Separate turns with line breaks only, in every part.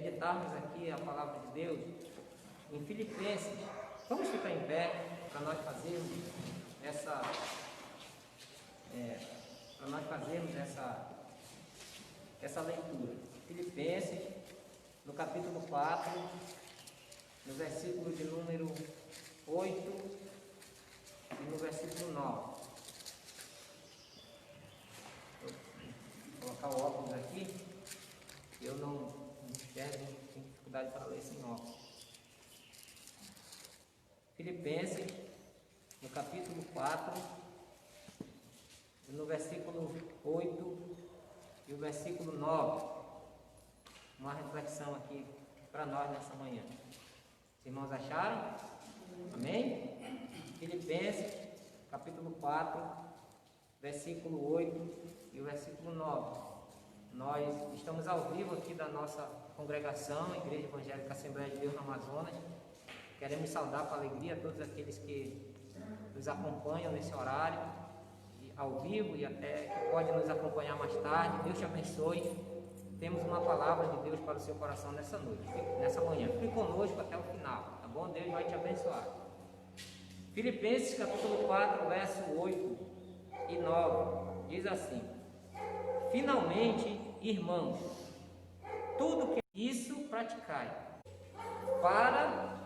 meditarmos aqui a palavra de Deus em Filipenses. Vamos ficar em pé para nós fazermos essa leitura. Filipenses, no capítulo 4, no versículo de número 8 e no versículo 9. Vou colocar o óculos aqui, eu não enxergo, tenho dificuldade para ler sem óculos. Filipenses, no capítulo 4, no versículo 8 e o versículo 9. Uma reflexão aqui para nós nessa manhã. Os irmãos acharam? Amém? Filipenses, capítulo 4, versículo 8 e o versículo 9. Nós estamos ao vivo aqui da nossa congregação, Igreja Evangélica Assembleia de Deus no Amazonas. Queremos saudar com alegria todos aqueles que nos acompanham nesse horário, ao vivo e até que podem nos acompanhar mais tarde. Deus te abençoe. Temos uma palavra de Deus para o seu coração nessa noite, nessa manhã. Fique conosco até o final, tá bom? Deus vai te abençoar. Filipenses capítulo 4, verso 8 e 9, diz assim: finalmente, irmãos, tudo que isso praticai, para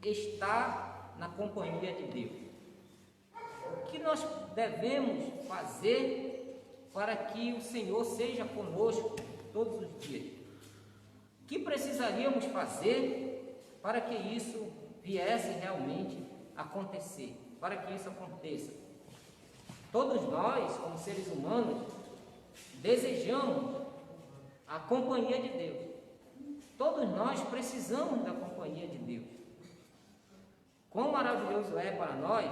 estar na companhia de Deus. O que nós devemos fazer para que o Senhor seja conosco todos os dias? O que precisaríamos fazer para que isso viesse realmente acontecer? Para que isso aconteça? Todos nós, como seres humanos, desejamos a companhia de Deus. Todos nós precisamos da companhia de Deus. Quão maravilhoso é para nós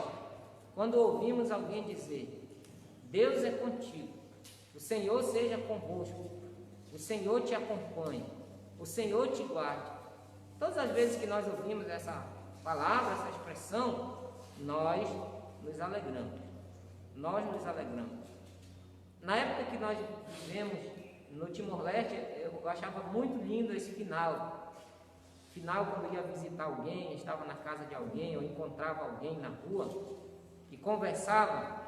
quando ouvimos alguém dizer: Deus é contigo, o Senhor seja convosco, o Senhor te acompanhe, o Senhor te guarde. Todas as vezes que nós ouvimos essa palavra, essa expressão, nós nos alegramos. Nós nos alegramos. Na época que nós vivemos no Timor-Leste, eu achava muito lindo esse final. Quando ia visitar alguém, estava na casa de alguém, ou encontrava alguém na rua e conversava,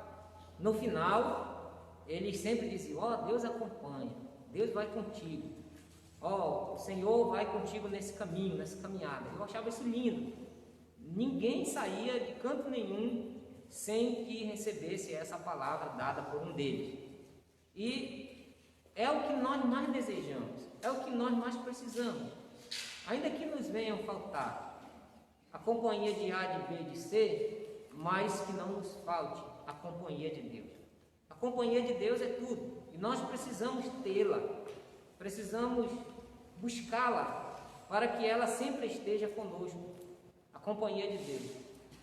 no final, eles sempre diziam: ó, Deus acompanha, Deus vai contigo, ó, o Senhor vai contigo nesse caminho, nessa caminhada. Eu achava isso lindo. Ninguém saía de canto nenhum sem que recebesse essa palavra dada por um deles. E é o que nós mais desejamos, é o que nós mais precisamos. Ainda que nos venham faltar a companhia de A, de B, de C, mas que não nos falte a companhia de Deus. A companhia de Deus é tudo, e nós precisamos tê-la, precisamos buscá-la, para que ela sempre esteja conosco, a companhia de Deus.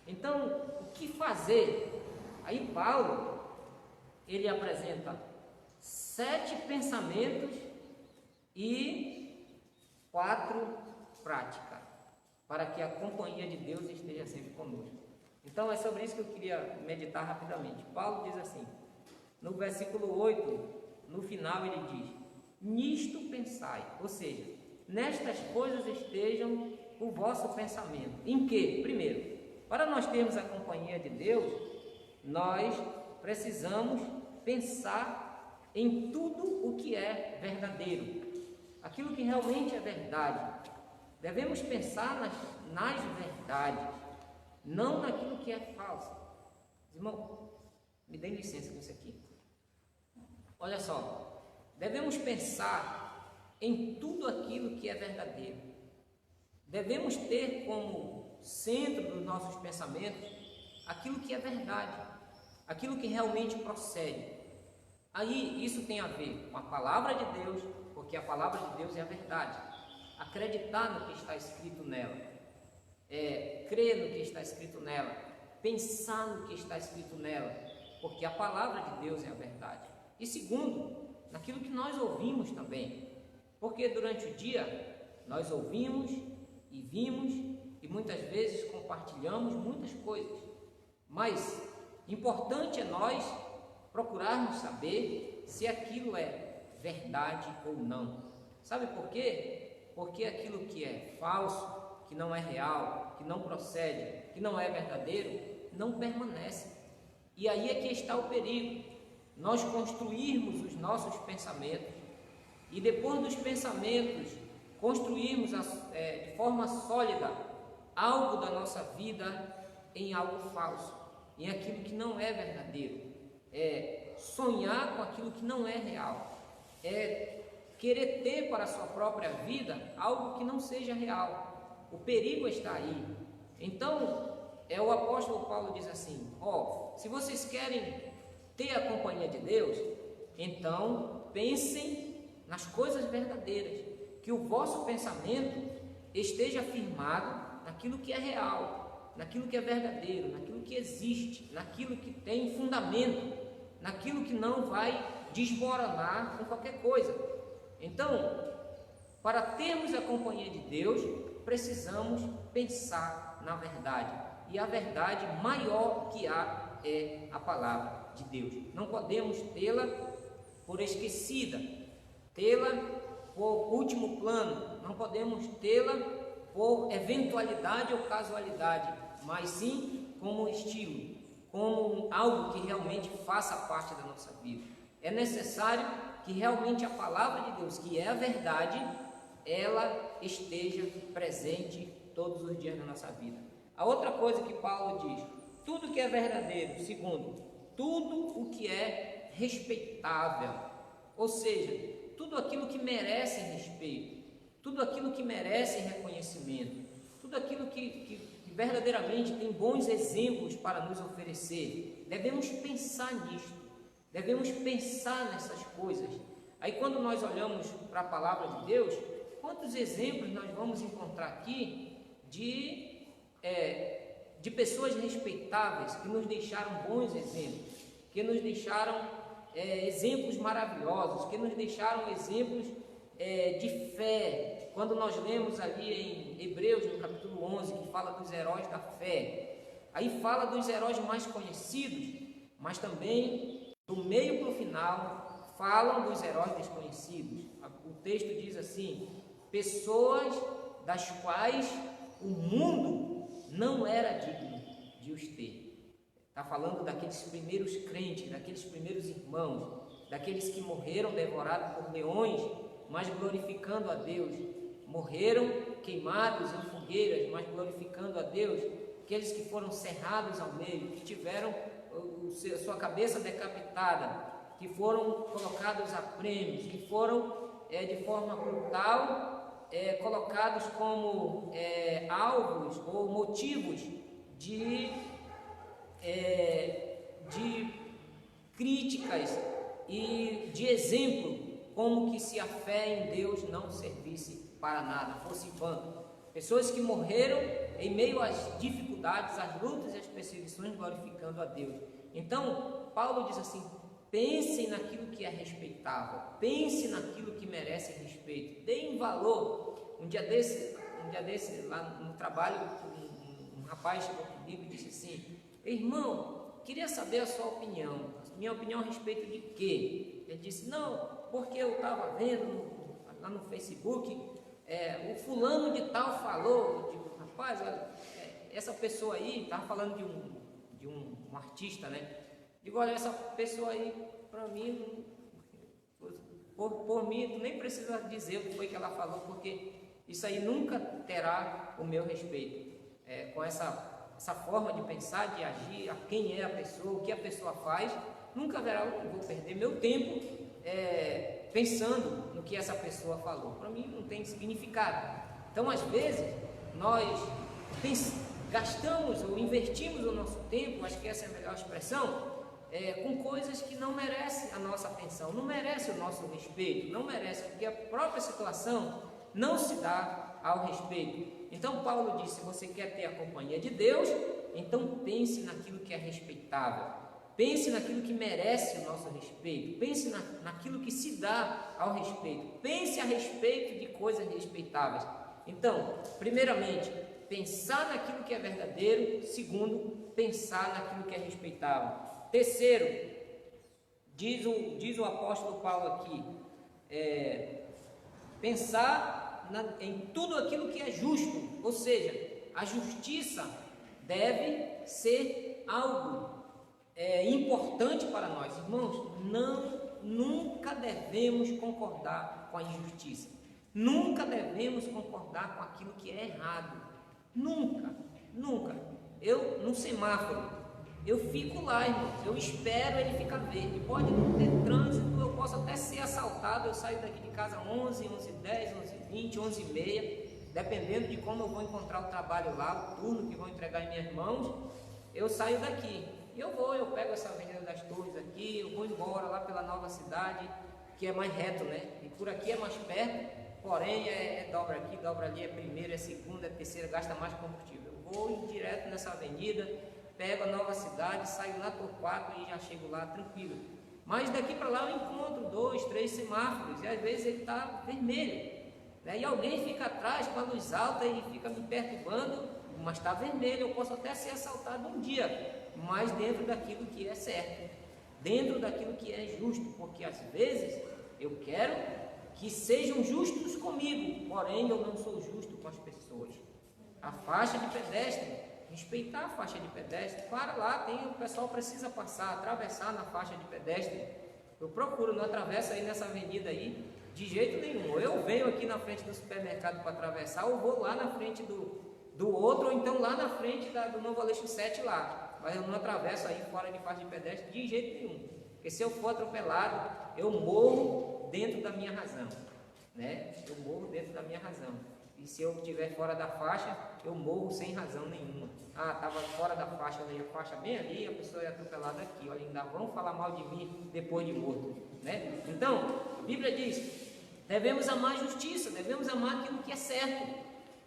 Então, o que fazer? Aí Paulo, ele apresenta 7 pensamentos e 4 práticas, para que a companhia de Deus esteja sempre conosco. Então é sobre isso que eu queria meditar rapidamente. Paulo diz assim, no versículo 8, no final ele diz: nisto pensai, ou seja, nestas coisas estejam o vosso pensamento. Em que? Primeiro, para nós termos a companhia de Deus, nós precisamos pensar em tudo o que é verdadeiro, aquilo que realmente é verdade. Devemos pensar nas verdades, não naquilo que é falso. Irmão, me dê licença com isso aqui. Olha só, devemos pensar em tudo aquilo que é verdadeiro. Devemos ter como centro dos nossos pensamentos aquilo que é verdade, aquilo que realmente procede. Aí isso tem a ver com a palavra de Deus, porque a palavra de Deus é a verdade. Acreditar no que está escrito nela, crer no que está escrito nela, pensar no que está escrito nela, porque a palavra de Deus é a verdade. E segundo, naquilo que nós ouvimos também, porque durante o dia nós ouvimos e vimos e muitas vezes compartilhamos muitas coisas, mas importante é nós procurarmos saber se aquilo é verdade ou não. Sabe por quê? porque aquilo que é falso, que não é real, que não procede, que não é verdadeiro, não permanece. E aí é que está o perigo. Nós construirmos os nossos pensamentos e depois dos pensamentos construirmos de forma sólida algo da nossa vida em algo falso, em aquilo que não é verdadeiro, sonhar com aquilo que não é real, querer ter para a sua própria vida algo que não seja real. O perigo está aí. Então, o apóstolo Paulo diz assim: se vocês querem ter a companhia de Deus, então pensem nas coisas verdadeiras, que o vosso pensamento esteja firmado naquilo que é real, naquilo que é verdadeiro, naquilo que existe, naquilo que tem fundamento, naquilo que não vai desmoronar com qualquer coisa. Então, para termos a companhia de Deus, precisamos pensar na verdade, e a verdade maior que há é a palavra de Deus. Não podemos tê-la por esquecida, tê-la por último plano, não podemos tê-la por eventualidade ou casualidade, mas sim como estilo, como algo que realmente faça parte da nossa vida. É necessário que realmente a palavra de Deus, que é a verdade, ela esteja presente todos os dias da nossa vida. A outra coisa que Paulo diz: tudo que é verdadeiro, segundo, tudo o que é respeitável, ou seja, tudo aquilo que merece respeito, tudo aquilo que merece reconhecimento, tudo aquilo que verdadeiramente tem bons exemplos para nos oferecer. Devemos pensar nisto, devemos pensar nessas coisas. Aí quando nós olhamos para a palavra de Deus, quantos exemplos nós vamos encontrar aqui de pessoas respeitáveis, que nos deixaram bons exemplos, que nos deixaram exemplos maravilhosos, que nos deixaram exemplos de fé. Quando nós lemos ali em Hebreus, no capítulo 11, que fala dos heróis da fé, aí fala dos heróis mais conhecidos, mas também do meio para o final falam dos heróis desconhecidos. O texto diz assim: pessoas das quais o mundo não era digno de os ter. Está falando daqueles primeiros crentes, daqueles primeiros irmãos, daqueles que morreram devorados por leões, mas glorificando a Deus. Morreram queimados em fogueiras, mas glorificando a Deus. Aqueles que foram cerrados ao meio, que tiveram sua cabeça decapitada, que foram colocados a prêmios, que foram de forma brutal colocados como alvos ou motivos de críticas e de exemplo, como que se a fé em Deus não servisse para nada, fosse vã. Pessoas que morreram em meio às dificuldades, às lutas e às perseguições, glorificando a Deus. Então, Paulo diz assim: pensem naquilo que é respeitável, pense naquilo que merece respeito, deem valor. Um dia desse lá no trabalho, um rapaz chegou comigo e disse assim: irmão, queria saber a sua opinião. Minha opinião a respeito de quê? Ele disse: não, porque eu estava vendo lá no Facebook, o fulano de tal falou. Eu digo: rapaz, olha, essa pessoa aí, estava falando de um artista, né? Digo: olha, essa pessoa aí, para mim, por mim, tu nem precisa dizer o que foi que ela falou, porque isso aí nunca terá o meu respeito. Com essa forma de pensar, de agir, a quem é a pessoa, o que a pessoa faz, nunca haverá. Eu vou perder meu tempo pensando no que essa pessoa falou. Para mim não tem significado. Então, às vezes, nós gastamos ou invertimos o nosso tempo, acho que essa é a melhor expressão, com coisas que não merecem a nossa atenção, não merecem o nosso respeito, não merecem, porque a própria situação não se dá ao respeito. Então Paulo diz: se você quer ter a companhia de Deus, então pense naquilo que é respeitável, pense naquilo que merece o nosso respeito, pense naquilo que se dá ao respeito, pense a respeito de coisas respeitáveis. Então, primeiramente, pensar naquilo que é verdadeiro. Segundo, pensar naquilo que é respeitável. Terceiro, diz o apóstolo Paulo aqui, pensar em tudo aquilo que é justo, ou seja, a justiça deve ser algo importante para nós, irmãos. Nunca devemos concordar com a injustiça, nunca devemos concordar com aquilo que é errado, nunca. Eu, no semáforo, eu fico lá, irmãos, eu espero ele ficar verde, pode não ter trânsito, eu posso até ser assaltado, eu saio daqui de casa 11, 11h10, 11h20, 11h30, dependendo de como eu vou encontrar o trabalho lá, o turno que vão entregar em minhas mãos, eu saio daqui. Eu pego essa Avenida das Torres aqui, eu vou embora lá pela Nova Cidade, que é mais reto, né? E por aqui é mais perto, porém dobra aqui, dobra ali, é primeira, é segunda, é terceira, gasta mais combustível. Eu vou direto nessa avenida, pego a Nova Cidade, saio na Torquato e já chego lá tranquilo. Mas daqui para lá eu encontro 2, 3 semáforos e às vezes ele está vermelho, né? E alguém fica atrás com a luz alta e fica me perturbando, mas está vermelho, eu posso até ser assaltado um dia, mas dentro daquilo que é certo, dentro daquilo que é justo, porque às vezes eu quero que sejam justos comigo, porém eu não sou justo com as pessoas. A faixa de pedestre, respeitar a faixa de pedestre, para lá, o pessoal precisa passar, atravessar na faixa de pedestre. Eu procuro, não atravesso aí nessa avenida aí, de jeito nenhum. Eu venho aqui na frente do supermercado para atravessar, ou vou lá na frente do outro, ou então lá na frente do Novo Aleixo 7 lá. Mas eu não atravesso aí fora de faixa de pedestre de jeito nenhum. Porque se eu for atropelado, eu morro dentro da minha razão, né? Eu morro dentro da minha razão. E se eu estiver fora da faixa, eu morro sem razão nenhuma. Estava fora da faixa, a faixa bem ali, a pessoa é atropelada aqui. Olha, ainda vão falar mal de mim depois de morto, né? Então, a Bíblia diz, devemos amar a justiça, devemos amar aquilo que é certo.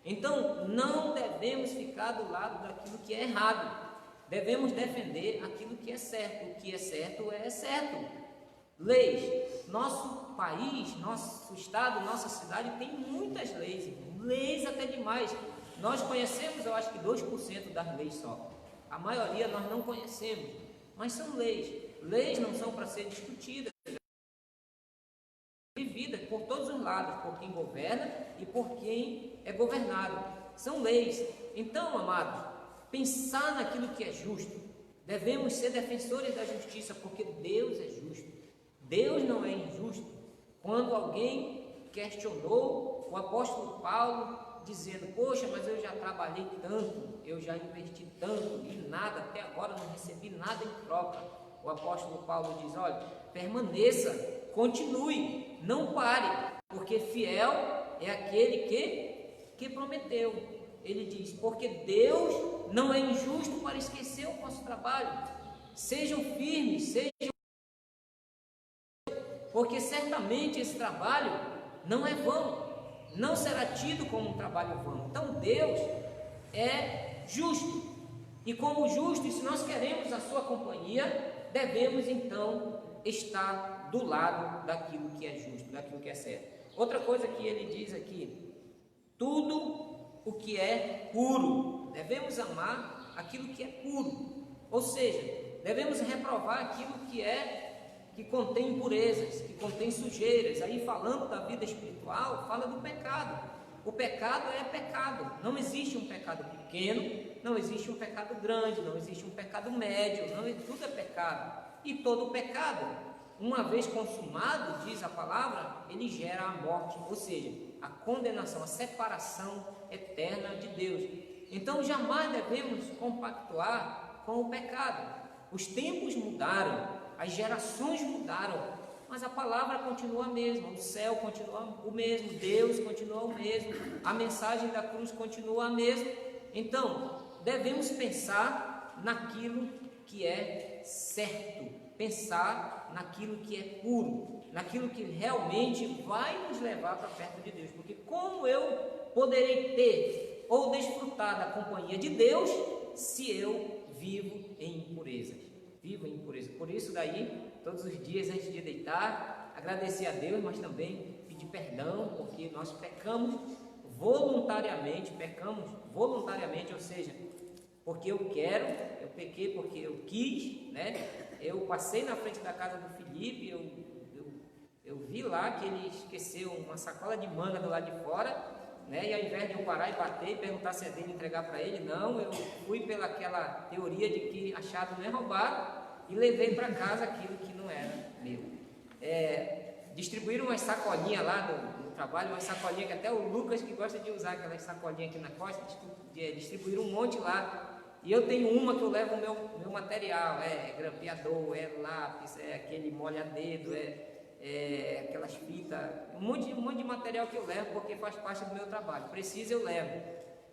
Então, não devemos ficar do lado daquilo que é errado. Devemos defender aquilo que é certo. O que é certo é certo. Leis. Nosso país, nosso estado, nossa cidade tem muitas leis. Leis até demais. Nós conhecemos, eu acho que 2% das leis só. A maioria nós não conhecemos. Mas são leis. Leis não são para ser discutidas. Vividas por todos os lados. Por quem governa e por quem é governado. São leis. Então, amados, pensar naquilo que é justo, devemos ser defensores da justiça, porque Deus é justo, Deus não é injusto. Quando alguém questionou o apóstolo Paulo, dizendo, poxa, mas eu já trabalhei tanto, eu já investi tanto, e nada, até agora não recebi nada em troca, o apóstolo Paulo diz, olha, permaneça, continue, não pare, porque fiel é aquele que prometeu. Ele diz, porque Deus não é injusto para esquecer o vosso trabalho. Sejam firmes, porque certamente esse trabalho não é vão, não será tido como um trabalho vão. Então Deus é justo, e como justo, e se nós queremos a sua companhia, devemos então estar do lado daquilo que é justo, daquilo que é certo. Outra coisa que ele diz aqui, tudo o que é puro, devemos amar aquilo que é puro, ou seja, devemos reprovar aquilo que contém impurezas, que contém sujeiras. Aí falando da vida espiritual, fala do pecado. O pecado é pecado, não existe um pecado pequeno, não existe um pecado grande, não existe um pecado médio, tudo é pecado. E todo pecado, uma vez consumado, diz a palavra, ele gera a morte, ou seja, a condenação, a separação eterna de Deus. Então jamais devemos compactuar com o pecado. Os tempos mudaram, as gerações mudaram, mas a palavra continua a mesma, o céu continua o mesmo, Deus continua o mesmo, a mensagem da cruz continua a mesma. Então devemos pensar naquilo que é certo, pensar naquilo que é puro, naquilo que realmente vai nos levar para perto de Deus. Porque como eu poderei ter ou desfrutar da companhia de Deus se eu vivo em impureza? Vivo em impureza. Por isso daí, todos os dias antes de deitar, agradecer a Deus, mas também pedir perdão, porque nós pecamos voluntariamente, ou seja, porque eu pequei porque eu quis, né? Eu passei na frente da casa do Felipe, Eu vi lá que ele esqueceu uma sacola de manga do lado de fora, né? E ao invés de eu parar e bater e perguntar se é dele e entregar para ele, não, eu fui pelaquela teoria de que achado não é roubado e levei para casa aquilo que não era meu. Distribuíram umas sacolinhas lá no trabalho, uma sacolinha que até o Lucas, que gosta de usar aquelas sacolinhas aqui na costa, distribuíram um monte lá. E eu tenho uma que eu levo o meu material, grampeador, lápis, aquele molha-dedo, aquelas fitas, um monte de material que eu levo porque faz parte do meu trabalho. Precisa, eu levo.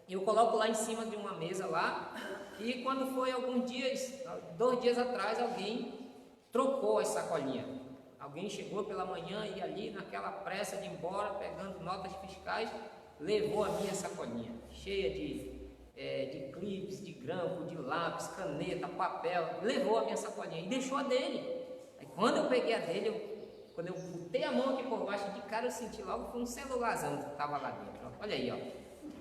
Eu coloco lá em cima de uma mesa lá, e quando foi alguns dias, 2 dias atrás, alguém trocou as sacolinhas. Alguém chegou pela manhã e ali naquela pressa de ir embora, pegando notas fiscais, levou a minha sacolinha, cheia de clipes, de grampo, de lápis, caneta, papel, levou a minha sacolinha e deixou a dele. Aí quando eu peguei a dele, quando eu botei a mão aqui por baixo, de cara eu senti logo que foi um celularzão que estava lá dentro. Olha aí, ó.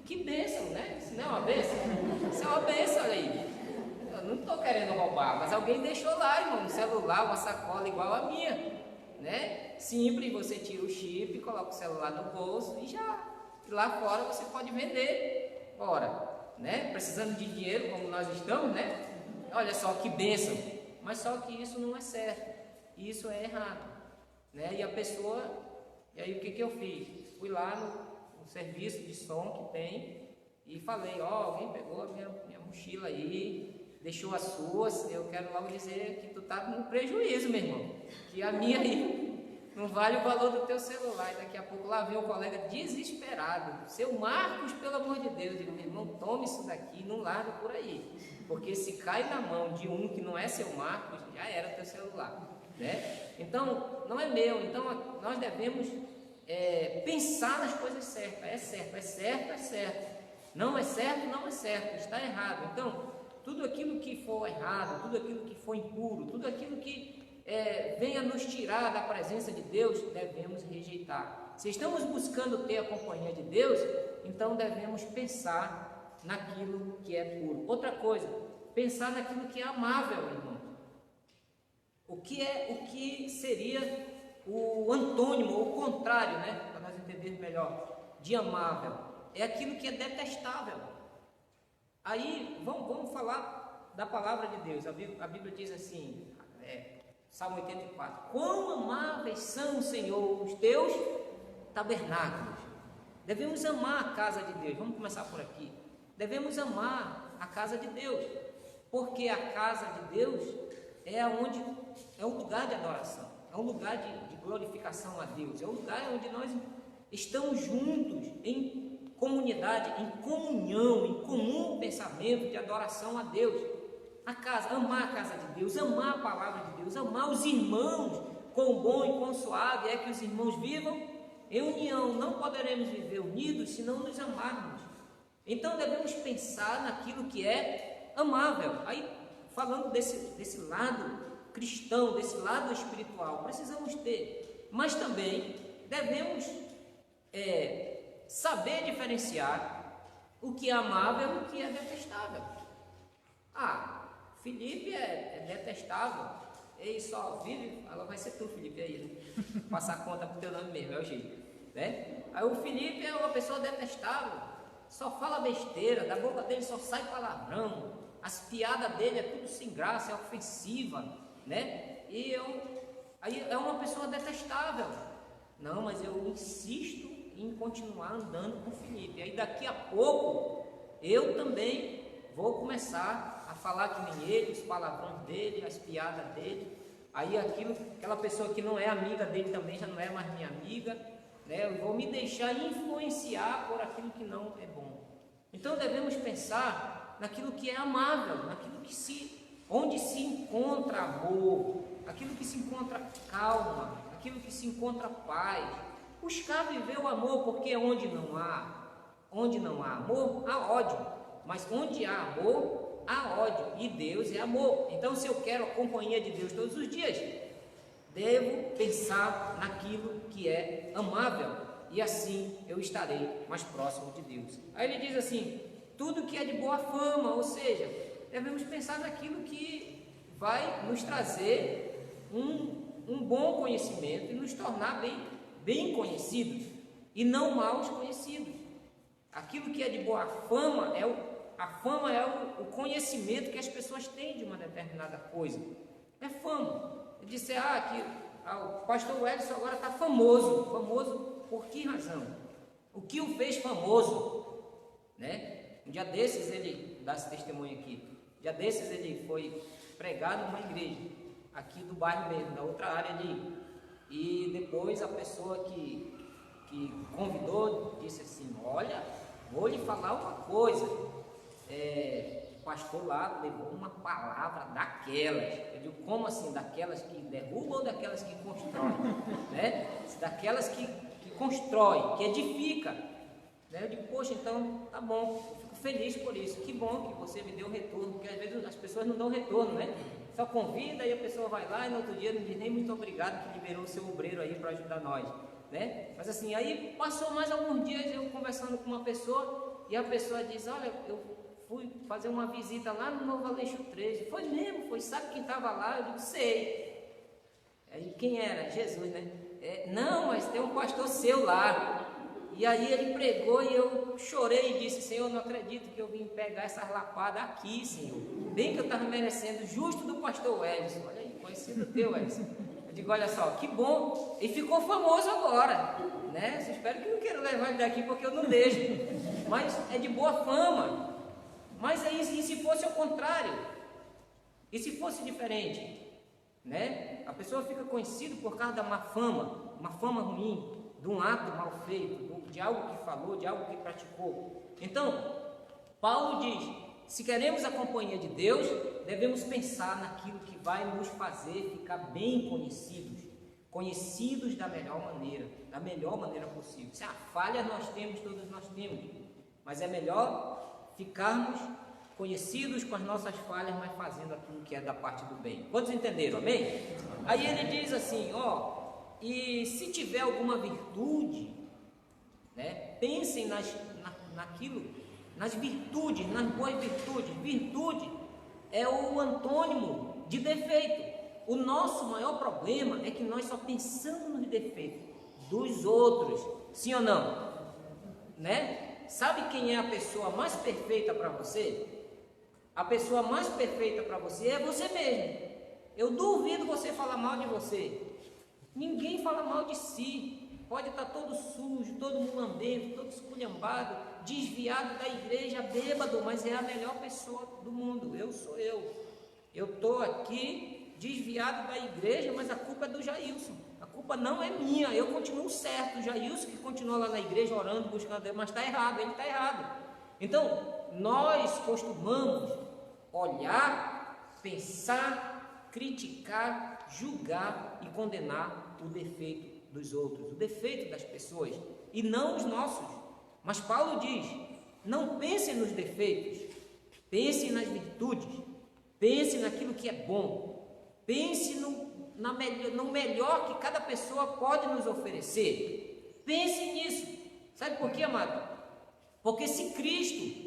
Que bênção, né? Isso não é uma bênção? Isso é uma bênção, olha aí. Eu não estou querendo roubar, mas alguém deixou lá, irmão, um celular, uma sacola igual a minha, né? Simples, você tira o chip, coloca o celular no bolso e já. E lá fora você pode vender. Ora, né? Precisando de dinheiro, como nós estamos, né? Olha só que bênção. Mas só que isso não é certo. Isso é errado, né? E a pessoa, e aí o que eu fiz? Fui lá no serviço de som que tem e falei, alguém pegou a minha mochila aí, deixou as suas, eu quero logo dizer que tu tá no prejuízo, meu irmão, que a minha aí não vale o valor do teu celular. E daqui a pouco lá vem um colega desesperado, seu Marcos, pelo amor de Deus, eu digo, meu irmão, tome isso daqui, não larga por aí, porque se cai na mão de um que não é seu Marcos, já era teu celular, né? Então, não é meu. Então, nós devemos pensar nas coisas certas. É certo, é certo, é certo. Não é certo, não é certo, está errado. Então, tudo aquilo que for errado, tudo aquilo que for impuro, tudo aquilo que venha nos tirar da presença de Deus, devemos rejeitar. Se estamos buscando ter a companhia de Deus, então devemos pensar naquilo que é puro. Outra coisa, pensar naquilo que é amável, irmão. O que seria o antônimo, ou o contrário, né? Para nós entendermos melhor, de amável. É aquilo que é detestável. Aí, vamos falar da palavra de Deus. A Bíblia diz assim, Salmo 84, quão amáveis são, Senhor, os teus tabernáculos. Devemos amar a casa de Deus. Vamos começar por aqui. Devemos amar a casa de Deus, porque a casa de Deus é um lugar de adoração, é um lugar de glorificação a Deus, é um lugar onde nós estamos juntos em comunidade, em comunhão, em comum pensamento de adoração a Deus. Amar a casa de Deus, amar a palavra de Deus, amar os irmãos, quão bom e quão suave é que os irmãos vivam em união. Não poderemos viver unidos se não nos amarmos. Então devemos pensar naquilo que é amável. Aí, falando desse lado cristão, desse lado espiritual, precisamos ter, mas também devemos saber diferenciar o que é amável e o que é detestável. Felipe é detestável, ele só vive, agora vai ser tu, Felipe, aí, né? Passar conta pro teu nome mesmo, é o jeito, né? Aí o Felipe é uma pessoa detestável, só fala besteira, da boca dele só sai palavrão, as piadas dele é tudo sem graça, é ofensiva, né? E aí é uma pessoa detestável. Não, mas eu insisto em continuar andando com o Felipe. Aí daqui a pouco eu também vou começar a falar que nem ele, os palavrões dele, as piadas dele. Aí aquela pessoa que não é amiga dele também já não é mais minha amiga, né? Eu vou me deixar influenciar por aquilo que não é bom. Então devemos pensar naquilo que é amável, naquilo onde se encontra amor, aquilo que se encontra calma, aquilo que se encontra paz. Buscar viver o amor, porque onde não há amor, há ódio. Mas onde há amor, há ódio. E Deus é amor. Então, se eu quero a companhia de Deus todos os dias, devo pensar naquilo que é amável. E assim eu estarei mais próximo de Deus. Aí ele diz assim, tudo que é de boa fama, ou seja, devemos pensar naquilo que vai nos trazer um bom conhecimento e nos tornar bem conhecidos e não mal conhecidos. Aquilo que é de boa fama é o conhecimento que as pessoas têm de uma determinada coisa. É fama. Eu disse, o pastor Wellington agora está famoso. Famoso por que razão? O que o fez famoso? Né? Um dia desses, ele dá esse testemunho aqui. Um dia desses ele foi pregar numa igreja, aqui do bairro mesmo, da outra área ali. E depois a pessoa que convidou disse assim, olha, vou lhe falar uma coisa. O pastor lá levou uma palavra daquelas. Eu digo, como assim? Daquelas que derrubam ou daquelas que constroem? Né? Daquelas que constrói, que edifica. Né? Eu digo, poxa, então tá bom, eu fico feliz por isso. Que bom que você me deu retorno, porque às vezes as pessoas não dão retorno, né? Só convida e a pessoa vai lá e no outro dia não diz nem muito obrigado que liberou o seu obreiro aí para ajudar nós. Né? Mas assim, aí passou mais alguns dias eu conversando com uma pessoa e a pessoa diz, olha, eu fui fazer uma visita lá no Novo Aleixo 13. Foi mesmo? Foi? Sabe quem estava lá? Eu digo, sei. Aí quem era? Jesus, né? Não, mas tem um pastor seu lá. E aí ele pregou e eu chorei e disse, Senhor, não acredito que eu vim pegar essas lapadas aqui, Senhor. Bem que eu estava merecendo, justo do pastor Wellington. Olha aí, conhecido teu, Wellington. Eu digo, olha só, que bom. E ficou famoso agora, né? Eu espero que não queiram levar ele daqui porque eu não deixo. Mas é de boa fama. Mas aí, e se fosse ao contrário? E se fosse diferente? Né? A pessoa fica conhecida por causa da má fama, uma fama ruim, de um ato mal feito, de algo que falou, de algo que praticou. Então, Paulo diz, se queremos a companhia de Deus, devemos pensar naquilo que vai nos fazer ficar bem conhecidos da melhor maneira possível. Se há falhas nós temos, todos nós temos, mas é melhor ficarmos conhecidos com as nossas falhas, mas fazendo aquilo que é da parte do bem. Quantos entenderam? Amém? Aí ele diz assim, e se tiver alguma virtude, né, pensem nas virtudes, nas boas virtudes. Virtude é o antônimo de defeito. O nosso maior problema é que nós só pensamos nos defeitos dos outros, sim ou não? Né? Sabe quem é a pessoa mais perfeita para você? A pessoa mais perfeita para você é você mesmo. Eu duvido você falar mal de você. Ninguém fala mal de si. Pode estar todo sujo, todo mulambento, todo esculhambado, desviado da igreja, bêbado, mas é a melhor pessoa do mundo. Eu sou eu. Eu estou aqui desviado da igreja, mas a culpa é do Jailson. A culpa não é minha, eu continuo certo. O Jailson que continua lá na igreja orando, buscando Deus, mas está errado, ele está errado. Então, nós costumamos olhar, pensar, criticar, julgar e condenar o defeito dos outros, o defeito das pessoas, e não os nossos. Mas Paulo diz, não pensem nos defeitos, pensem nas virtudes, pense naquilo que é bom, pense no melhor que cada pessoa pode nos oferecer. Pense nisso. Sabe por quê, amado? Porque se Cristo,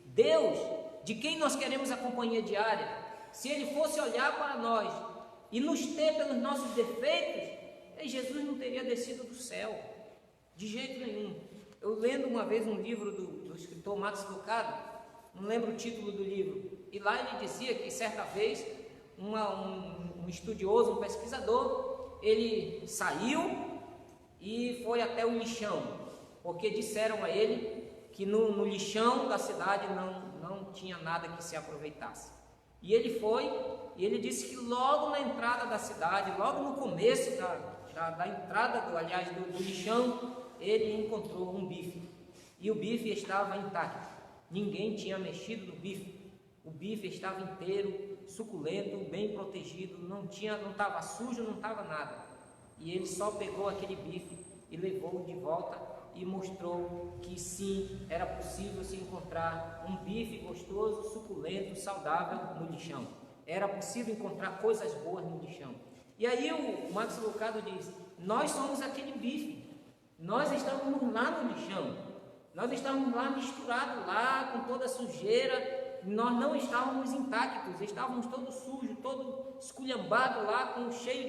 Deus, de quem nós queremos a companhia diária, se Ele fosse olhar para nós e nos ter pelos nossos defeitos, Jesus não teria descido do céu, de jeito nenhum. Eu lendo uma vez um livro do escritor Max Lucado, não lembro o título do livro, e lá ele dizia que certa vez um estudioso, um pesquisador, ele saiu e foi até o lixão, porque disseram a ele que no lixão da cidade não tinha nada que se aproveitasse. E ele foi, e ele disse que logo na entrada da cidade, logo no começo da entrada do lixão, ele encontrou um bife. E o bife estava intacto. Ninguém tinha mexido no bife. O bife estava inteiro, suculento, bem protegido, não estava sujo, não estava nada. E ele só pegou aquele bife e levou de volta e mostrou que sim, era possível se encontrar um bife gostoso, suculento, saudável no lixão. Era possível encontrar coisas boas no lixão. E aí o Max Lucado diz, nós somos aquele bife, nós estávamos lá no lixão, nós estávamos lá misturados lá com toda a sujeira, nós não estávamos intactos, estávamos todos sujos, todo esculhambado lá, cheio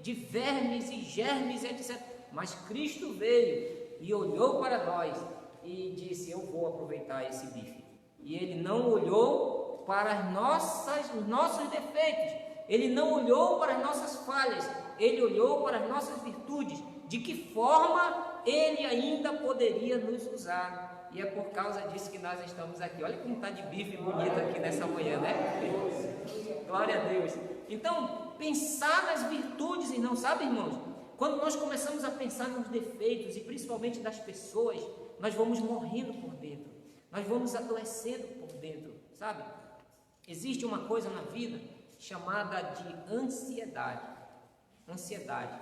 de vermes e germes, etc. Mas Cristo veio e olhou para nós e disse: eu vou aproveitar esse bife. E ele não olhou para os nossos defeitos, ele não olhou para as nossas falhas, ele olhou para as nossas virtudes, de que forma ele ainda poderia nos usar. E é por causa disso que nós estamos aqui. Olha como está de bife bonito aqui nessa manhã, né? Glória a Deus. Então, pensar nas virtudes, e não sabe, irmãos, quando nós começamos a pensar nos defeitos, e principalmente das pessoas, nós vamos morrendo por dentro, nós vamos adoecendo por dentro, sabe? Existe uma coisa na vida chamada de ansiedade. Ansiedade.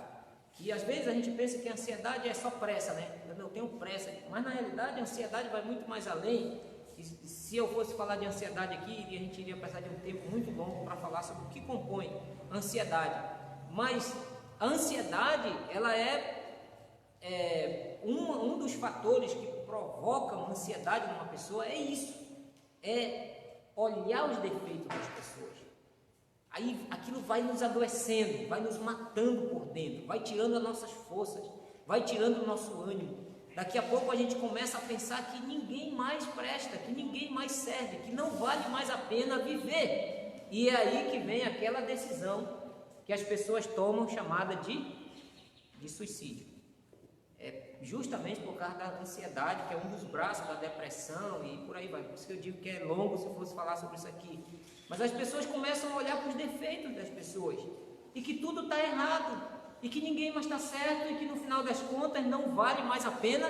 Que às vezes a gente pensa que a ansiedade é só pressa, né? Eu tenho pressa, mas na realidade a ansiedade vai muito mais além. E se eu fosse falar de ansiedade aqui, a gente iria precisar de um tempo muito longo para falar sobre o que compõe a ansiedade. Mas a ansiedade, ela é um dos fatores que provocam ansiedade numa pessoa, é isso, é olhar os defeitos das pessoas. Aí aquilo vai nos adoecendo, vai nos matando por dentro, vai tirando as nossas forças, vai tirando o nosso ânimo. Daqui a pouco a gente começa a pensar que ninguém mais presta, que ninguém mais serve, que não vale mais a pena viver. E é aí que vem aquela decisão que as pessoas tomam, chamada de suicídio. É justamente por causa da ansiedade, que é um dos braços da depressão e por aí vai. Por isso que eu digo que é longo se eu fosse falar sobre isso aqui. Mas as pessoas começam a olhar para os defeitos das pessoas e que tudo está errado e que ninguém mais está certo e que no final das contas não vale mais a pena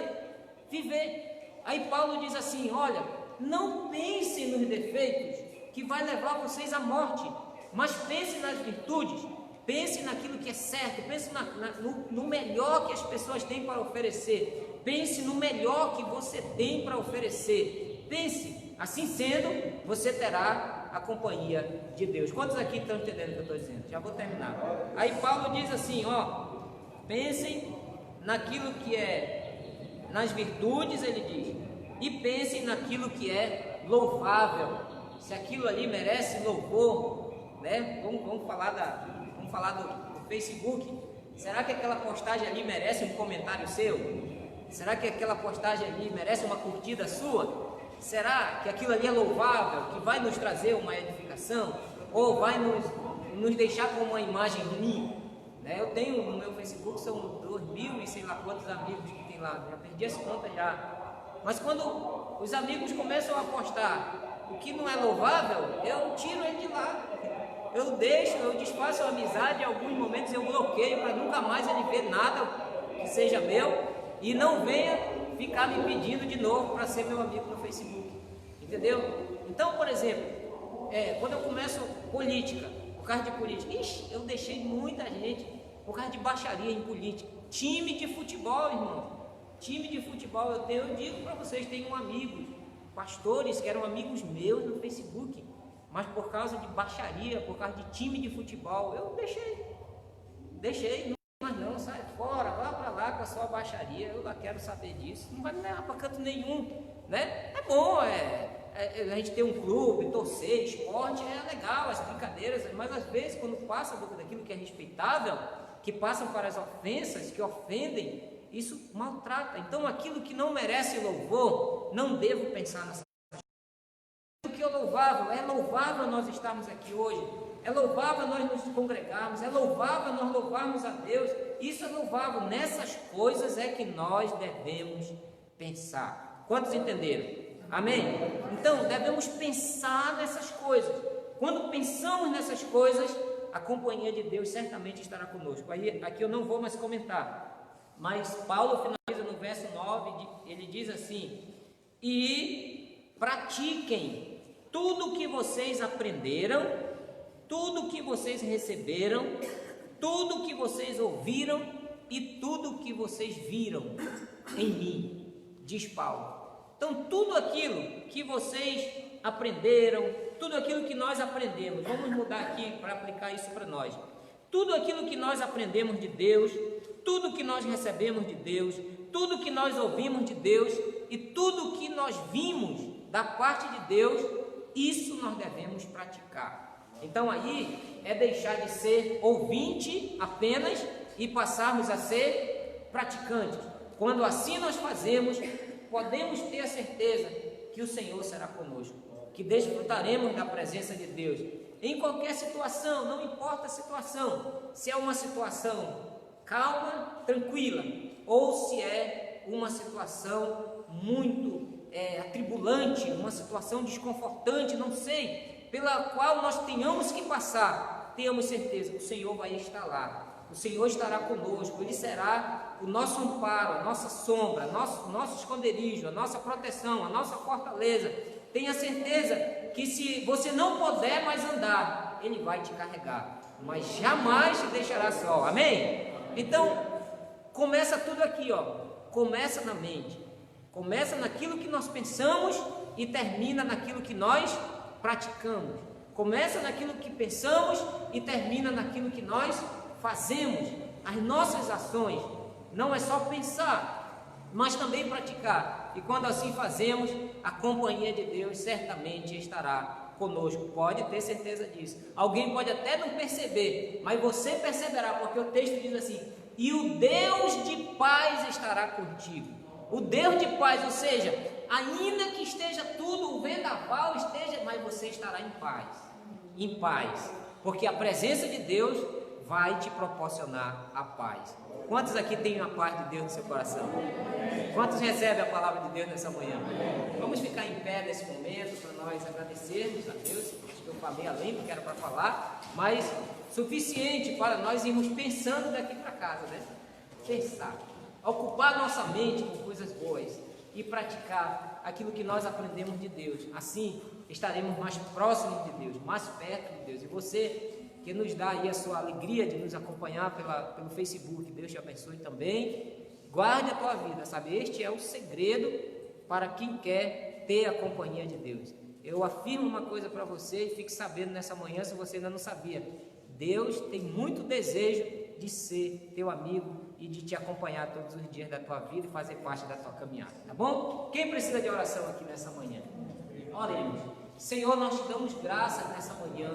viver. Aí Paulo diz assim: olha, não pensem nos defeitos que vai levar vocês à morte, mas pensem nas virtudes, pense naquilo que é certo, pense no melhor que as pessoas têm para oferecer, pense no melhor que você tem para oferecer, pense, assim sendo, você terá a companhia de Deus. Quantos aqui estão entendendo o que eu estou dizendo? Já vou terminar. Aí Paulo diz assim, ó, pensem naquilo que é, nas virtudes, ele diz, e pensem naquilo que é louvável, se aquilo ali merece louvor, né? Vamos falar do Facebook. Será que aquela postagem ali merece um comentário seu? Será que aquela postagem ali merece uma curtida sua? Será que aquilo ali é louvável, que vai nos trazer uma edificação? Ou vai nos deixar com uma imagem ruim? Né? Eu tenho no meu Facebook, são 2.000 e sei lá quantos amigos que tem lá, já perdi essa conta já. Mas quando os amigos começam a postar o que não é louvável, eu tiro ele de lá. Eu desfaço a amizade, em alguns momentos eu bloqueio para nunca mais ele ver nada que seja meu e não venha ficar me pedindo de novo para ser meu amigo no Facebook, entendeu? Então, por exemplo, quando eu começo política, por causa de política, eu deixei muita gente por causa de baixaria em política. Time de futebol, irmão, time de futebol, eu digo para vocês, tenho amigos, pastores que eram amigos meus no Facebook, mas por causa de baixaria, por causa de time de futebol, eu deixei, mas não, sai fora, vá para lá com a sua baixaria, eu lá quero saber disso, não vai me levar para canto nenhum, né? É bom, a gente ter um clube, torcer, esporte, é legal, as brincadeiras, mas às vezes quando passa daquilo que é respeitável, que passam para as ofensas, que ofendem, isso maltrata. Então aquilo que não merece louvor, não devo pensar nessa coisa. O que é louvável nós estarmos aqui hoje, é louvável nós nos congregarmos, é louvável nós louvarmos a Deus, isso é louvável, nessas coisas é que nós devemos pensar. Quantos entenderam? Amém? Então, devemos pensar nessas coisas. Quando pensamos nessas coisas, a companhia de Deus certamente estará conosco. Aqui eu não vou mais comentar, mas Paulo finaliza no verso 9, ele diz assim: e pratiquem tudo o que vocês aprenderam, tudo o que vocês receberam, tudo o que vocês ouviram e tudo o que vocês viram em mim, diz Paulo. Então, tudo aquilo que vocês aprenderam, tudo aquilo que nós aprendemos, vamos mudar aqui para aplicar isso para nós. Tudo aquilo que nós aprendemos de Deus, tudo que nós recebemos de Deus, tudo que nós ouvimos de Deus e tudo que nós vimos da parte de Deus, isso nós devemos praticar. Então aí é deixar de ser ouvinte apenas e passarmos a ser praticantes. Quando assim nós fazemos, podemos ter a certeza que o Senhor será conosco, que desfrutaremos da presença de Deus em qualquer situação, não importa a situação, se é uma situação calma, tranquila, ou se é uma situação muito atribulante, uma situação desconfortante, não sei, pela qual nós tenhamos que passar, tenhamos certeza que o Senhor vai estar lá, o Senhor estará conosco, Ele será o nosso amparo, a nossa sombra, nosso esconderijo, a nossa proteção, a nossa fortaleza. Tenha certeza que se você não puder mais andar, Ele vai te carregar, mas jamais te deixará só, amém? Então, começa tudo aqui, ó. Começa na mente, começa naquilo que nós pensamos e termina naquilo que nós praticamos. Começa naquilo que pensamos e termina naquilo que nós fazemos. As nossas ações não é só pensar, mas também praticar. E quando assim fazemos, a companhia de Deus certamente estará conosco. Pode ter certeza disso. Alguém pode até não perceber, mas você perceberá, porque o texto diz assim: e o Deus de paz estará contigo. O Deus de paz, ou seja, ainda que esteja tudo, o vendaval esteja, mas você estará em paz. Em paz. Porque a presença de Deus vai te proporcionar a paz. Quantos aqui têm a paz de Deus no seu coração? Quantos recebem a palavra de Deus nessa manhã? Vamos ficar em pé nesse momento para nós agradecermos a Deus. Acho que eu falei além do que era para falar, mas suficiente para nós irmos pensando daqui para casa, né? Pensar, ocupar nossa mente com coisas boas e praticar aquilo que nós aprendemos de Deus. Assim estaremos mais próximos de Deus, mais perto de Deus. E você que nos dá aí a sua alegria de nos acompanhar pelo Facebook, Deus te abençoe também. Guarde a tua vida, sabe? Este é o segredo para quem quer ter a companhia de Deus. Eu afirmo uma coisa para você e fique sabendo nessa manhã, se você ainda não sabia. Deus tem muito desejo de ser teu amigo e de te acompanhar todos os dias da tua vida e fazer parte da tua caminhada, tá bom? Quem precisa de oração aqui nessa manhã? Oremos. Senhor, nós te damos graças nessa manhã.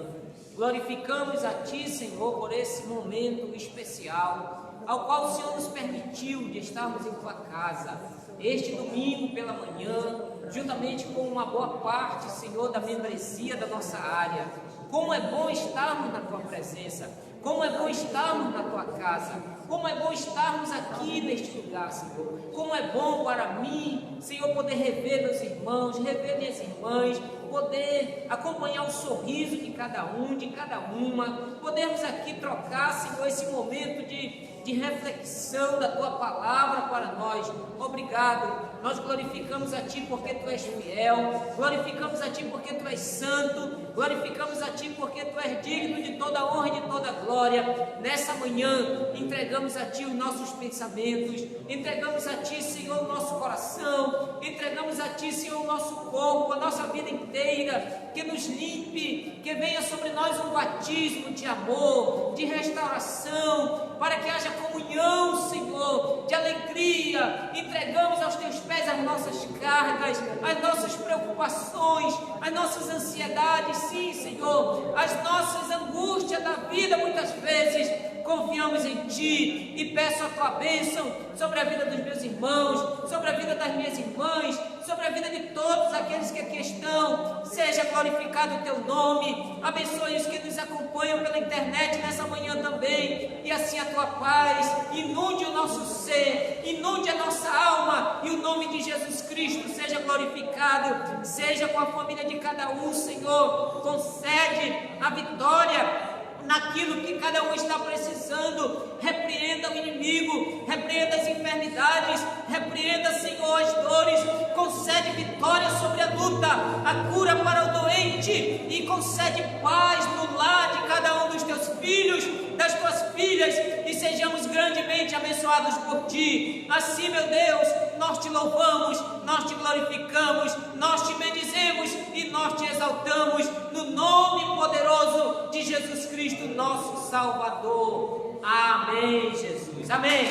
Glorificamos a Ti, Senhor, por esse momento especial, ao qual o Senhor nos permitiu de estarmos em Tua casa, este domingo pela manhã, juntamente com uma boa parte, Senhor, da membresia da nossa área. Como é bom estarmos na Tua presença, como é bom estarmos na Tua casa, como é bom estarmos aqui neste lugar, Senhor. Como é bom para mim, Senhor, poder rever meus irmãos, rever minhas irmãs, poder acompanhar o sorriso de cada um, de cada uma, podermos aqui trocar, Senhor, esse momento de reflexão da Tua palavra para nós. Obrigado, nós glorificamos a Ti porque Tu és fiel, glorificamos a Ti porque Tu és santo, glorificamos a Ti porque Tu és digno de toda honra e de toda glória. Nessa manhã, entregamos a Ti os nossos pensamentos, entregamos a Ti, Senhor, o nosso coração, entregamos a Ti, Senhor, o nosso corpo, a nossa vida inteira, que nos limpe, que venha sobre nós um batismo de amor, de restauração, para que haja comunhão, Senhor, de alegria. Entregamos aos Teus pés as nossas cargas, as nossas preocupações, as nossas ansiedades, sim, Senhor, as nossas angústias da vida. Muitas vezes confiamos em Ti e peço a Tua bênção sobre a vida dos meus irmãos, sobre a vida das minhas irmãs, sobre a vida de todos aqueles que aqui estão. Seja glorificado o Teu nome. Abençoe os que nos acompanham pela internet nessa manhã também, e assim a Tua paz inunde o nosso ser, inunde a nossa alma, e o nome de Jesus Cristo seja glorificado. Seja com a família de cada um, Senhor. Concede a vitória naquilo que cada um está precisando. Repreenda o inimigo, repreenda as enfermidades, repreenda, Senhor, as dores. Concede vitória sobre a luta, a cura para o doente, e concede paz no lar de cada um dos Teus filhos, das Tuas filhas, e sejamos grandemente abençoados por Ti. Assim, meu Deus, nós Te louvamos, nós Te glorificamos, nós Te bendizemos e nós Te exaltamos, no nome poderoso de Jesus Cristo, nosso Salvador. Amém, Jesus. Amém.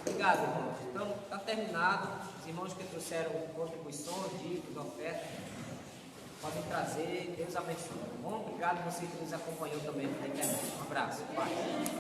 Obrigado, irmãos. Então, tá terminado. Os irmãos que trouxeram contribuições, dívidas, ofertas, podem trazer. Deus abençoe. Bom, obrigado você que nos acompanhou também na internet. Um abraço. Paz.